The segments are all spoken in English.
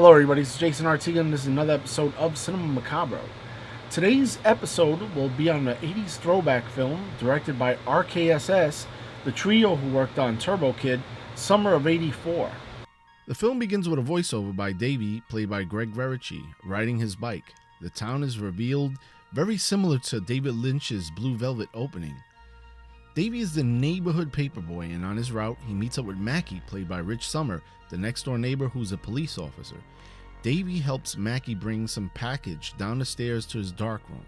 Hello everybody, it's Jason Artiga and this is another episode of Cinema Macabre. Today's episode will be on the 80s throwback film directed by RKSS, the trio who worked on Turbo Kid, summer of '84. The film begins with a voiceover by Davey, played by Greg Verici, riding his bike. The town is revealed very similar to David Lynch's Blue Velvet opening. Davey is the neighborhood paperboy, and on his route, he meets up with Mackie, played by Rich Sommer, the next-door neighbor who's a police officer. Davey helps Mackie bring some package down the stairs to his darkroom.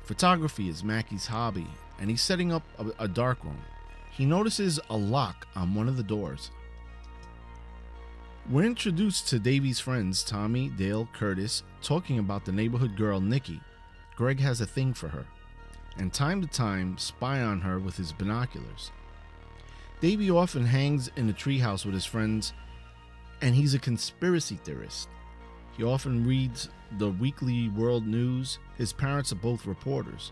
Photography is Mackie's hobby, and he's setting up a darkroom. He notices a lock on one of the doors. We're introduced to Davey's friends, Tommy, Dale, Curtis, talking about the neighborhood girl, Nikki. Greg has a thing for her, and time to time spy on her with his binoculars. Davey often hangs in a treehouse with his friends, and he's a conspiracy theorist. He often reads the weekly world news. His parents are both reporters.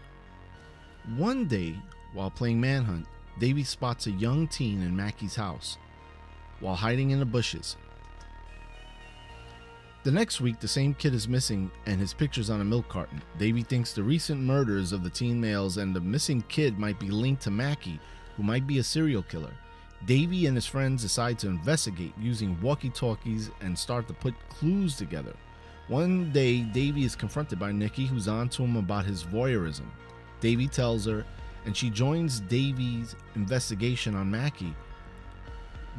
One day, while playing manhunt, Davey spots a young teen in Mackie's house while hiding in the bushes. The next week, the same kid is missing and his picture's on a milk carton. Davey thinks the recent murders of the teen males and the missing kid might be linked to Mackie, who might be a serial killer. Davey and his friends decide to investigate using walkie-talkies and start to put clues together. One day, Davey is confronted by Nikki, who's on to him about his voyeurism. Davey tells her, and she joins Davey's investigation on Mackie,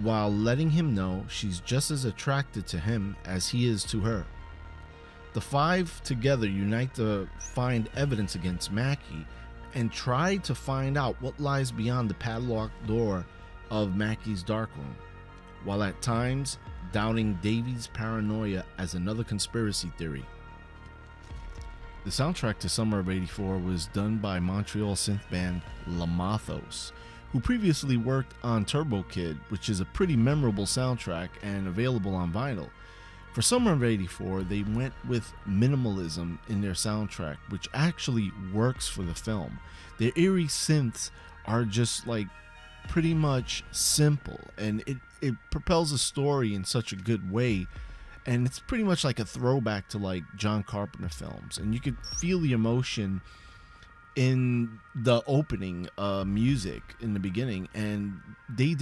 while letting him know she's just as attracted to him as he is to her. The five together unite to find evidence against Mackie and try to find out what lies beyond the padlocked door of Mackie's darkroom, while at times doubting Davey's paranoia as another conspiracy theory. The soundtrack to Summer of '84 was done by Montreal synth band Lamathos, who previously worked on Turbo Kid, which is a pretty memorable soundtrack and available on vinyl. For Summer of '84, they went with minimalism in their soundtrack, which actually works for the film. Their eerie synths are just like pretty much simple, and it propels a story in such a good way, and it's pretty much like a throwback to like John Carpenter films, and you could feel the emotion in the opening music in the beginning, and they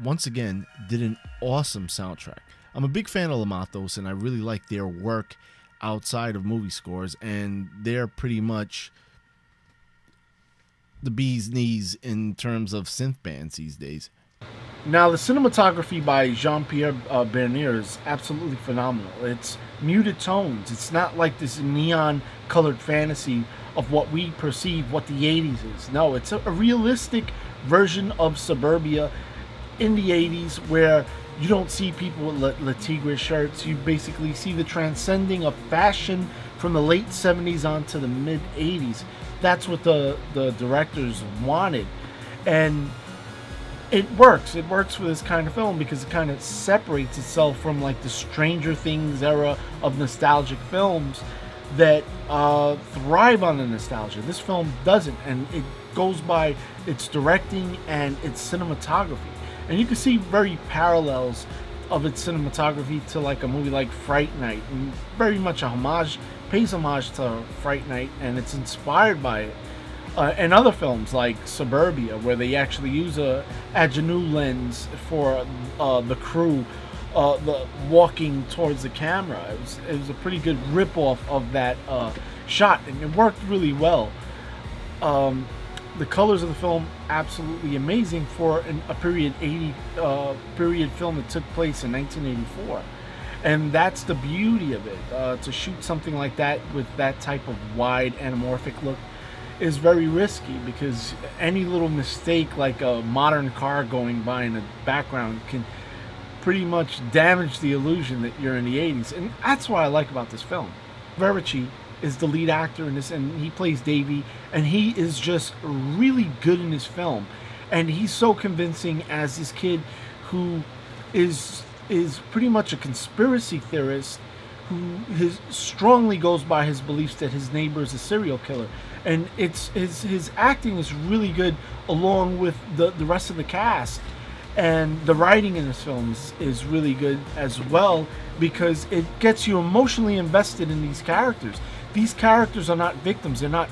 once again did an awesome soundtrack. I'm a big fan of Lamathos, and I really like their work outside of movie scores, and they're pretty much the bee's knees in terms of synth bands these days. Now, the cinematography by Jean-Pierre Bernier is absolutely phenomenal. It's muted tones. It's not like this neon-colored fantasy of what we perceive what the 80s is. No, it's a realistic version of suburbia in the 80s, where you don't see people with Le Tigre shirts. You basically see the transcending of fashion from the late 70s on to the mid 80s. That's what the directors wanted, and it works. It works for this kind of film because it kind of separates itself from like the Stranger Things era of nostalgic films that thrive on the nostalgia. This film doesn't, and it goes by its directing and its cinematography, and you can see very parallels of its cinematography to like a movie like Fright Night, and very much pays homage to Fright Night, and it's inspired by it. And other films like Suburbia, where they actually use a Agnew lens for the crew the walking towards the camera. It was a pretty good ripoff of that shot, and it worked really well. The colors of the film absolutely amazing for a period film that took place in 1984, and that's the beauty of it. To shoot something like that with that type of wide anamorphic look is very risky, because any little mistake, like a modern car going by in the background, can pretty much damage the illusion that you're in the 80s. And that's what I like about this film. Verici is the lead actor in this, and he plays Davey, and he is just really good in this film, and he's so convincing as this kid who is pretty much a conspiracy theorist who strongly goes by his beliefs that his neighbor is a serial killer. And his acting is really good along with the rest of the cast. And the writing in this film is really good as well, because it gets you emotionally invested in these characters. These characters are not victims. They're not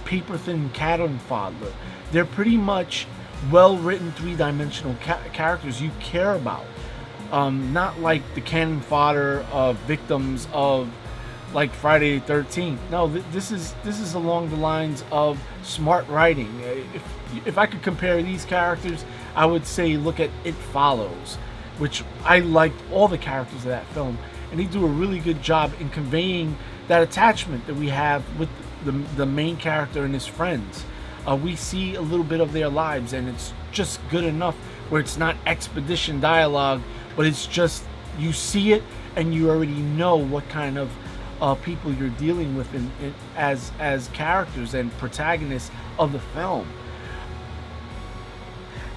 paper thin cannon fodder. They're pretty much well written three-dimensional characters you care about. Not like the cannon fodder of victims of like Friday the 13th. No, this is along the lines of smart writing. If I could compare these characters, I would say look at It Follows, which I liked all the characters of that film, and they do a really good job in conveying that attachment that we have with the main character and his friends. We see a little bit of their lives, and it's just good enough where it's not expedition dialogue, but it's just you see it and you already know what kind of people you're dealing with as characters and protagonists of the film.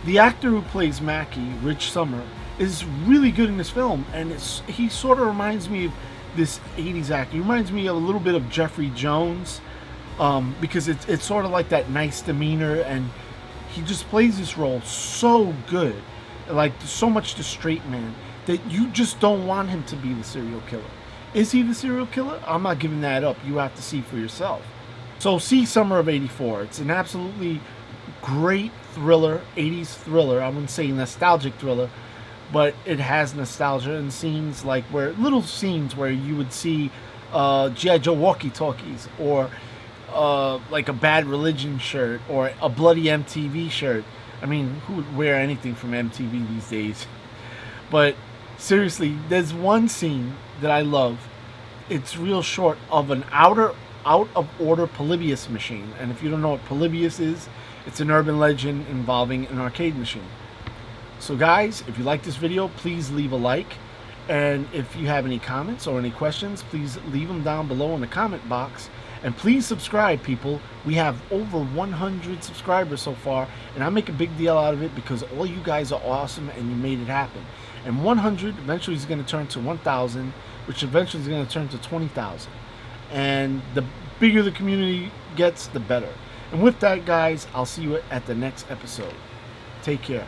The actor who plays Mackie, Rich Sommer, is really good in this film, and he sort of reminds me of this 80s actor. He reminds me a little bit of Jeffrey Jones, because it's sort of like that nice demeanor, and he just plays this role so good, like so much the straight man, that you just don't want him to be the serial killer. Is he the serial killer? I'm not giving that up. You have to see for yourself. So see Summer of '84. It's an absolutely great thriller, 80s thriller. I wouldn't say nostalgic thriller, but it has nostalgia and scenes like little scenes where you would see G.I. Joe walkie-talkies, or like a Bad Religion shirt, or a bloody MTV shirt. I mean, who would wear anything from MTV these days? But seriously, there's one scene that I love. It's real short, of an out of order Polybius machine. And if you don't know what Polybius is, it's an urban legend involving an arcade machine. So guys, if you like this video, please leave a like. And if you have any comments or any questions, please leave them down below in the comment box. And please subscribe, people. We have over 100 subscribers so far, and I make a big deal out of it because all you guys are awesome and you made it happen. And 100 eventually is going to turn to 1,000, which eventually is going to turn to 20,000. And the bigger the community gets, the better. And with that, guys, I'll see you at the next episode. Take care.